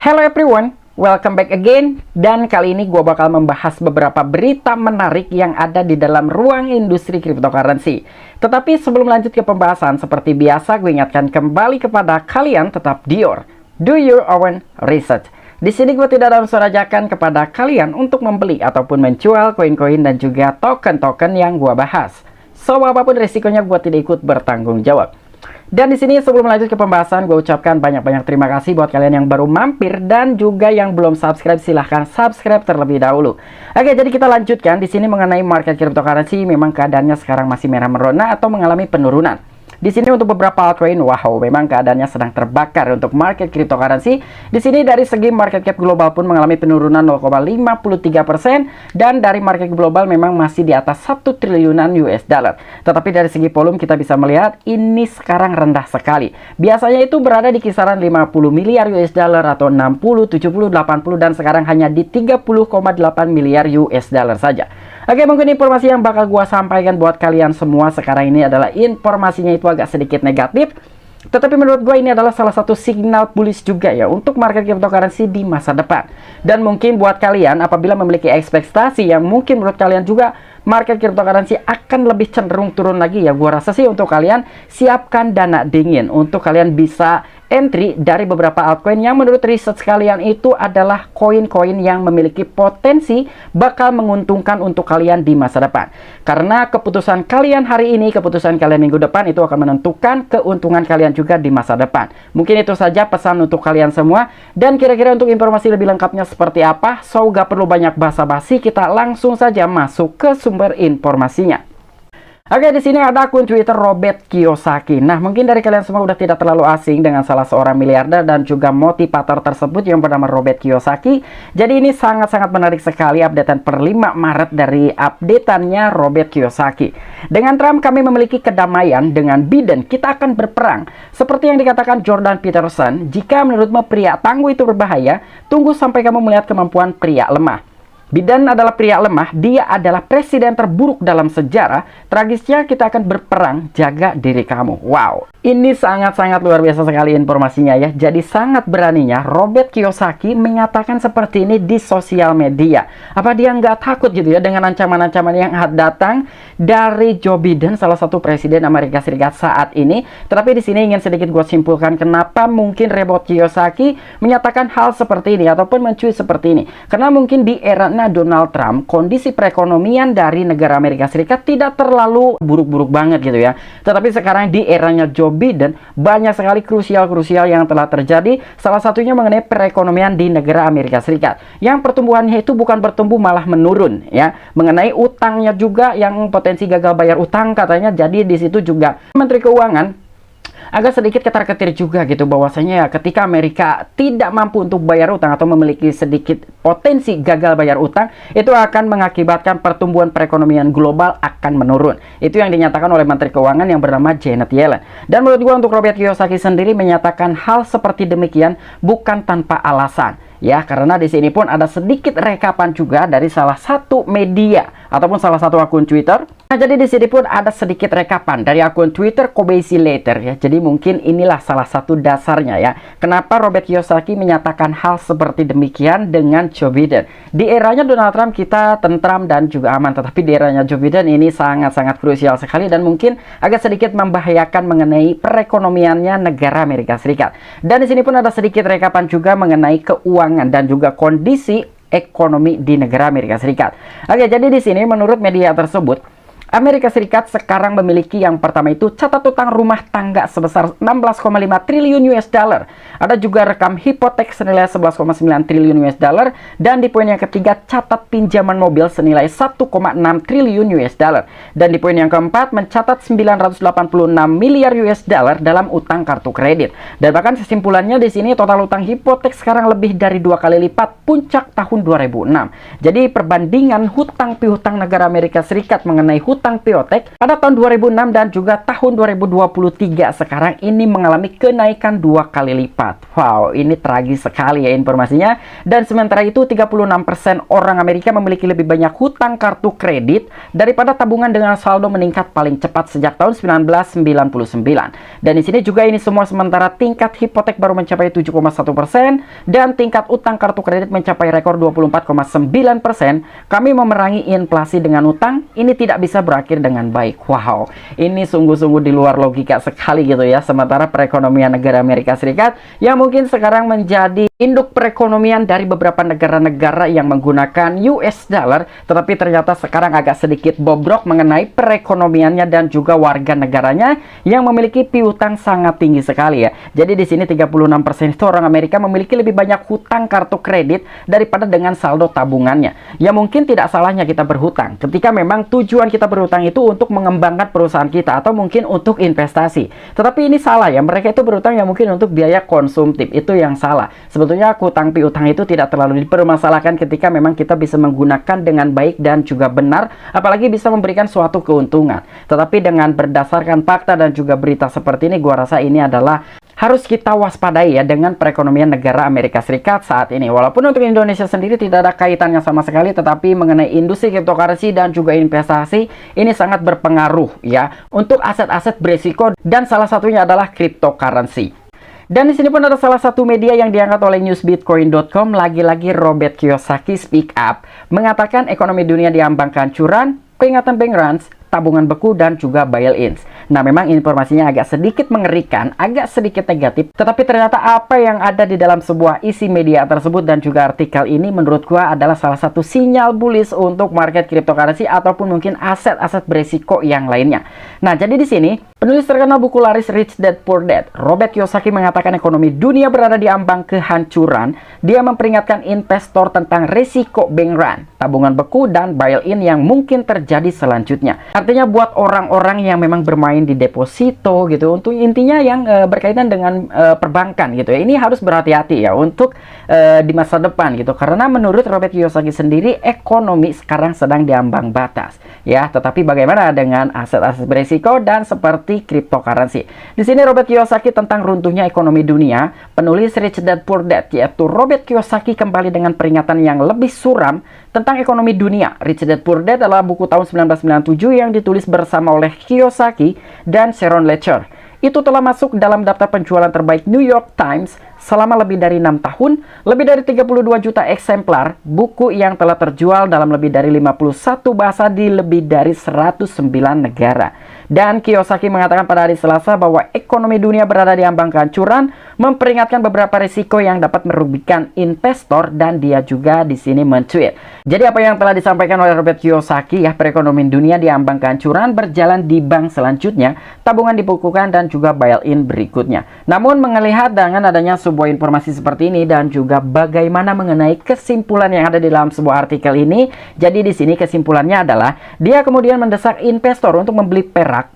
Hello everyone, welcome back again. Dan kali ini gue bakal membahas beberapa berita menarik yang ada di dalam ruang industri cryptocurrency. Tetapi sebelum lanjut ke pembahasan, seperti biasa gue ingatkan kembali kepada kalian tetap do your own research. Di sini gue tidak ada unsur ajakan kepada kalian untuk membeli ataupun menjual koin-koin dan juga token-token yang gue bahas. So apapun risikonya gue tidak ikut bertanggung jawab. Dan di sini sebelum lanjut ke pembahasan, gue ucapkan banyak-banyak terima kasih buat kalian yang baru mampir dan juga yang belum subscribe, silahkan subscribe terlebih dahulu. Oke, jadi kita lanjutkan di sini mengenai market cryptocurrency. Memang keadaannya sekarang masih merah merona atau mengalami penurunan. Di sini untuk beberapa altcoin, wow, memang keadaannya sedang terbakar untuk market cryptocurrency. Di sini dari segi market cap global pun mengalami penurunan 0,53% dan dari market global memang masih di atas 1 triliunan US dollar. Tetapi dari segi volume kita bisa melihat ini sekarang rendah sekali. Biasanya itu berada di kisaran 50 miliar US dollar atau 60, 70, 80 dan sekarang hanya di 30,8 miliar US dollar saja. Oke, mungkin informasi yang bakal gua sampaikan buat kalian semua sekarang ini adalah informasinya itu agak sedikit negatif. Tetapi menurut gue ini adalah salah satu signal bullish juga ya untuk market cryptocurrency di masa depan. Dan mungkin buat kalian apabila memiliki ekspektasi yang mungkin menurut kalian juga market cryptocurrency akan lebih cenderung turun lagi ya, gue rasa sih untuk kalian siapkan dana dingin untuk kalian bisa entry dari beberapa altcoin yang menurut riset kalian itu adalah koin-koin yang memiliki potensi bakal menguntungkan untuk kalian di masa depan. Karena keputusan kalian hari ini, keputusan kalian minggu depan itu akan menentukan keuntungan kalian juga di masa depan. Mungkin itu saja pesan untuk kalian semua. Dan kira-kira untuk informasi lebih lengkapnya seperti apa, so gak perlu banyak basa-basi, kita langsung saja masuk ke sumber informasinya. Oke, di sini ada akun Twitter Robert Kiyosaki. Nah, mungkin dari kalian semua udah tidak terlalu asing dengan salah seorang miliarder dan juga motivator tersebut yang bernama Robert Kiyosaki. Jadi ini sangat-sangat menarik sekali updatean per 5 Maret dari updateannya Robert Kiyosaki. Dengan Trump kami memiliki kedamaian, dengan Biden kita akan berperang. Seperti yang dikatakan Jordan Peterson, jika menurutmu pria tangguh itu berbahaya, tunggu sampai kamu melihat kemampuan pria lemah. Biden adalah pria lemah, dia adalah presiden terburuk dalam sejarah. Tragisnya kita akan berperang, jaga diri kamu. Wow, ini sangat-sangat luar biasa sekali informasinya ya. Jadi sangat beraninya Robert Kiyosaki menyatakan seperti ini di sosial media. Apa dia nggak takut gitu ya dengan ancaman-ancaman yang datang dari Joe Biden, salah satu presiden Amerika Serikat saat ini. Tetapi di sini ingin sedikit gue simpulkan kenapa mungkin Robert Kiyosaki menyatakan hal seperti ini ataupun mencuit seperti ini. Karena mungkin di era Donald Trump, kondisi perekonomian dari negara Amerika Serikat tidak terlalu buruk-buruk banget gitu ya. Tetapi sekarang di eranya Joe Biden, banyak sekali krusial-krusial yang telah terjadi. Salah satunya mengenai perekonomian di negara Amerika Serikat. Yang pertumbuhannya itu bukan bertumbuh malah menurun ya. Mengenai utangnya juga yang potensi gagal bayar utang katanya. Jadi di situ juga Menteri Keuangan agak sedikit ketar-ketir juga gitu bahwasanya ya ketika Amerika tidak mampu untuk bayar utang atau memiliki sedikit potensi gagal bayar utang, itu akan mengakibatkan pertumbuhan perekonomian global akan menurun. Itu yang dinyatakan oleh Menteri Keuangan yang bernama Janet Yellen. Dan menurut gua untuk Robert Kiyosaki sendiri menyatakan hal seperti demikian bukan tanpa alasan. Ya, karena di sini pun ada sedikit rekapan juga dari salah satu media ataupun salah satu akun Twitter. Nah, jadi di sini pun ada sedikit rekapan dari akun Twitter Kobeissi Later ya. Jadi mungkin inilah salah satu dasarnya ya. Kenapa Robert Kiyosaki menyatakan hal seperti demikian dengan Joe Biden. Di eranya Donald Trump kita tentram dan juga aman, tetapi di eranya Joe Biden ini sangat-sangat krusial sekali dan mungkin agak sedikit membahayakan mengenai perekonomiannya negara Amerika Serikat. Dan di sini pun ada sedikit rekapan juga mengenai keuangan dan juga kondisi ekonomi di negara Amerika Serikat. Oke, jadi di sini menurut media tersebut Amerika Serikat sekarang memiliki yang pertama itu catat utang rumah tangga sebesar 16,5 triliun US dollar. Ada juga rekam hipotek senilai 11,9 triliun US dollar. Dan di poin yang ketiga catat pinjaman mobil senilai 1,6 triliun US dollar. Dan di poin yang keempat mencatat 986 miliar US dollar dalam utang kartu kredit. Dan bahkan kesimpulannya di sini total utang hipotek sekarang lebih dari 2 kali lipat puncak tahun 2006. Jadi perbandingan hutang piutang negara Amerika Serikat mengenai hutang hutang piutang pada tahun 2006 dan juga tahun 2023 sekarang ini mengalami kenaikan 2 kali lipat. Wow, ini tragis sekali ya informasinya. Dan sementara itu 36% orang Amerika memiliki lebih banyak hutang kartu kredit daripada tabungan dengan saldo meningkat paling cepat sejak tahun 1999. Dan di sini juga ini semua sementara tingkat hipotek baru mencapai 7,1% dan tingkat utang kartu kredit mencapai rekor 24,9%. Kami memerangi inflasi dengan utang, ini tidak bisa berakhir dengan baik. Wow, ini sungguh-sungguh di luar logika sekali gitu ya. Sementara perekonomian negara Amerika Serikat yang mungkin sekarang menjadi induk perekonomian dari beberapa negara-negara yang menggunakan US dollar, tetapi ternyata sekarang agak sedikit bobrok mengenai perekonomiannya dan juga warga negaranya yang memiliki piutang sangat tinggi sekali ya. Jadi di sini 36% itu orang Amerika memiliki lebih banyak hutang kartu kredit daripada dengan saldo tabungannya. Ya mungkin tidak salahnya kita berhutang ketika memang tujuan kita berhutang itu untuk mengembangkan perusahaan kita atau mungkin untuk investasi. Tetapi ini salah ya, mereka itu berhutang yang mungkin untuk biaya konsumtif, itu yang salah. Sebetulnya hutang piutang itu tidak terlalu dipermasalahkan ketika memang kita bisa menggunakan dengan baik dan juga benar, apalagi bisa memberikan suatu keuntungan. Tetapi dengan berdasarkan fakta dan juga berita seperti ini, gua rasa ini adalah harus kita waspadai ya dengan perekonomian negara Amerika Serikat saat ini. Walaupun untuk Indonesia sendiri tidak ada kaitannya sama sekali, tetapi mengenai industri cryptocurrency dan juga investasi ini sangat berpengaruh ya untuk aset-aset berisiko, dan salah satunya adalah cryptocurrency. Dan di sini pun ada salah satu media yang diangkat oleh newsbitcoin.com, lagi-lagi Robert Kiyosaki speak up, mengatakan ekonomi dunia diambang kehancuran, peringatan bank runs, tabungan beku, dan juga bail-ins. Nah, memang informasinya agak sedikit mengerikan, agak sedikit negatif, tetapi ternyata apa yang ada di dalam sebuah isi media tersebut dan juga artikel ini menurut gua adalah salah satu sinyal bullish untuk market cryptocurrency ataupun mungkin aset-aset berisiko yang lainnya. Nah, jadi di sini penulis terkenal buku laris Rich Dad Poor Dad, Robert Kiyosaki, mengatakan ekonomi dunia berada di ambang kehancuran. Dia memperingatkan investor tentang risiko bank run, tabungan beku, dan bail-in yang mungkin terjadi selanjutnya. Artinya buat orang-orang yang memang bermain di deposito gitu, untuk intinya yang berkaitan dengan perbankan gitu ya, ini harus berhati-hati ya untuk di masa depan gitu, karena menurut Robert Kiyosaki sendiri ekonomi sekarang sedang diambang batas ya. Tetapi bagaimana dengan aset-aset berisiko dan seperti cryptocurrency? Di sini Robert Kiyosaki tentang runtuhnya ekonomi dunia, penulis Rich Dad Poor Dad yaitu Robert Kiyosaki kembali dengan peringatan yang lebih suram tentang ekonomi dunia. Rich Dad Poor Dad adalah buku tahun 1997 yang ditulis bersama oleh Kiyosaki dan Sharon Lechter. Itu telah masuk dalam daftar penjualan terbaik New York Times selama lebih dari 6 tahun, lebih dari 32 juta eksemplar, buku yang telah terjual dalam lebih dari 51 bahasa di lebih dari 109 negara. Dan Kiyosaki mengatakan pada hari Selasa bahwa ekonomi dunia berada di ambang kehancuran, memperingatkan beberapa risiko yang dapat merugikan investor, dan dia juga di sini men-tweet. Jadi apa yang telah disampaikan oleh Robert Kiyosaki ya, perekonomian dunia di ambang kehancuran, berjalan di bank selanjutnya, tabungan dibukukan, dan juga bail-in berikutnya. Namun melihat dengan adanya sebuah informasi seperti ini dan juga bagaimana mengenai kesimpulan yang ada di dalam sebuah artikel ini, jadi di sini kesimpulannya adalah dia kemudian mendesak investor untuk membeli perak.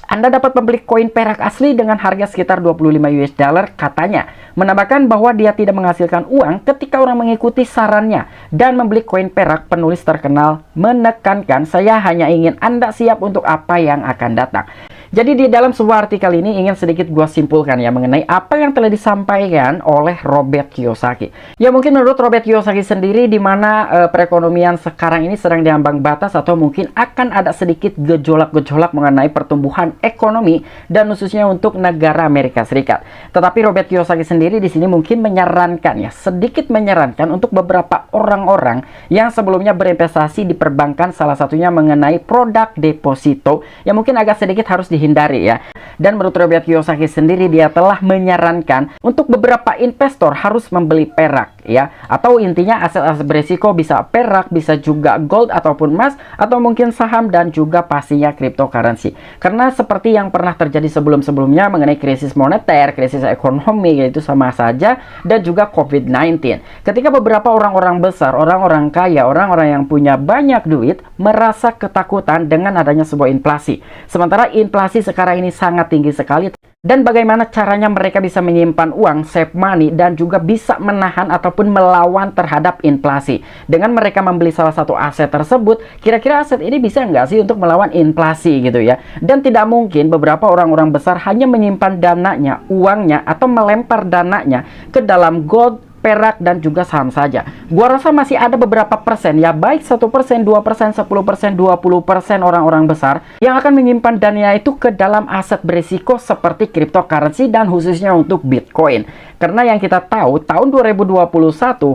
Anda dapat membeli koin perak asli dengan harga sekitar 25 US dollar katanya. Menambahkan bahwa dia tidak menghasilkan uang ketika orang mengikuti sarannya. Dan membeli koin perak, penulis terkenal menekankan, saya hanya ingin Anda siap untuk apa yang akan datang. Jadi di dalam sebuah artikel ini ingin sedikit gua simpulkan ya mengenai apa yang telah disampaikan oleh Robert Kiyosaki. Ya mungkin menurut Robert Kiyosaki sendiri di mana perekonomian sekarang ini sedang diambang batas atau mungkin akan ada sedikit gejolak-gejolak mengenai pertumbuhan ekonomi dan khususnya untuk negara Amerika Serikat. Tetapi Robert Kiyosaki sendiri di sini mungkin menyarankan ya, sedikit menyarankan untuk beberapa orang-orang yang sebelumnya berinvestasi di perbankan, salah satunya mengenai produk deposito yang mungkin agak sedikit harus dihindari ya. Dan menurut Robert Kiyosaki sendiri dia telah menyarankan untuk beberapa investor harus membeli perak ya, atau intinya aset-aset berisiko, bisa perak, bisa juga gold ataupun emas, atau mungkin saham dan juga pastinya cryptocurrency. Karena seperti yang pernah terjadi sebelum-sebelumnya mengenai krisis moneter, krisis ekonomi, yaitu sama saja, dan juga COVID-19. Ketika beberapa orang-orang besar, orang-orang kaya, orang-orang yang punya banyak duit merasa ketakutan dengan adanya sebuah inflasi. Sementara inflasi inflasi sekarang ini sangat tinggi sekali, dan bagaimana caranya mereka bisa menyimpan uang, save money, dan juga bisa menahan ataupun melawan terhadap inflasi. Dengan mereka membeli salah satu aset tersebut, kira-kira aset ini bisa nggak sih untuk melawan inflasi gitu ya? Dan tidak mungkin beberapa orang-orang besar hanya menyimpan dananya, uangnya, atau melempar dananya ke dalam gold, perak, dan juga saham saja. Gua rasa masih ada beberapa persen ya, baik 1%, 2%, 10%, 20% orang-orang besar yang akan menyimpan dananya itu ke dalam aset berisiko seperti cryptocurrency dan khususnya untuk Bitcoin. Karena yang kita tahu tahun 2021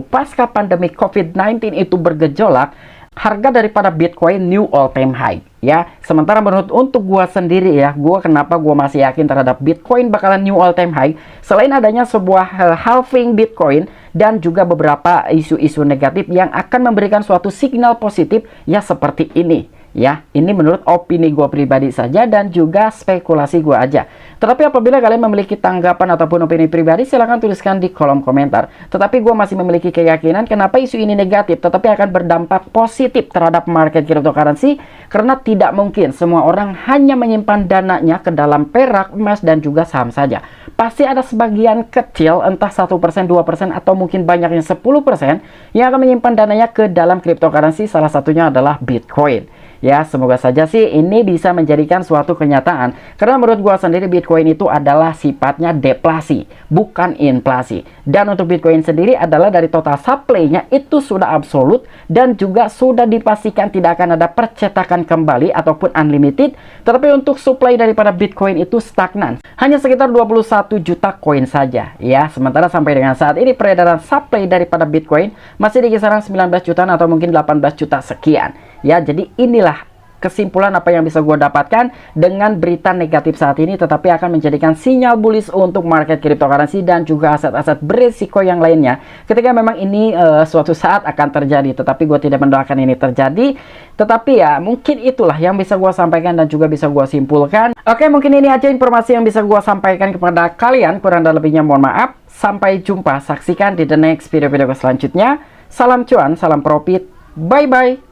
pasca pandemi COVID-19 itu bergejolak, harga daripada Bitcoin new all time high ya. Sementara menurut untuk gua sendiri ya, kenapa gua masih yakin terhadap Bitcoin bakalan new all time high, selain adanya sebuah halving Bitcoin dan juga beberapa isu-isu negatif yang akan memberikan suatu signal positif ya, seperti ini ya. Ini menurut opini gue pribadi saja dan juga spekulasi gue aja. Tetapi apabila kalian memiliki tanggapan ataupun opini pribadi, silahkan tuliskan di kolom komentar. Tetapi gue masih memiliki keyakinan kenapa isu ini negatif tetapi akan berdampak positif terhadap market cryptocurrency, karena tidak mungkin semua orang hanya menyimpan dananya ke dalam perak, emas, dan juga saham saja. Pasti ada sebagian kecil, entah 1%, 2%, atau mungkin banyaknya 10% yang akan menyimpan dananya ke dalam cryptocurrency, salah satunya adalah Bitcoin. Ya, semoga saja sih ini bisa menjadikan suatu kenyataan. Karena menurut gua sendiri Bitcoin itu adalah sifatnya deflasi, bukan inflasi. Dan untuk Bitcoin sendiri adalah dari total supply-nya itu sudah absolut dan juga sudah dipastikan tidak akan ada percetakan kembali ataupun unlimited. Tetapi untuk supply daripada Bitcoin itu stagnan, hanya sekitar 21 juta koin saja ya. Sementara sampai dengan saat ini peredaran supply daripada Bitcoin masih di kisaran 19 jutaan atau mungkin 18 juta sekian. Ya, jadi inilah kesimpulan apa yang bisa gue dapatkan dengan berita negatif saat ini, tetapi akan menjadikan sinyal bullish untuk market cryptocurrency dan juga aset-aset berisiko yang lainnya ketika memang ini suatu saat akan terjadi. Tetapi gue tidak mendoakan ini terjadi, tetapi ya mungkin itulah yang bisa gue sampaikan dan juga bisa gue simpulkan. Oke, mungkin ini aja informasi yang bisa gue sampaikan kepada kalian. Kurang dan lebihnya mohon maaf. Sampai jumpa, saksikan di the next video-video selanjutnya. Salam cuan, salam profit, bye bye.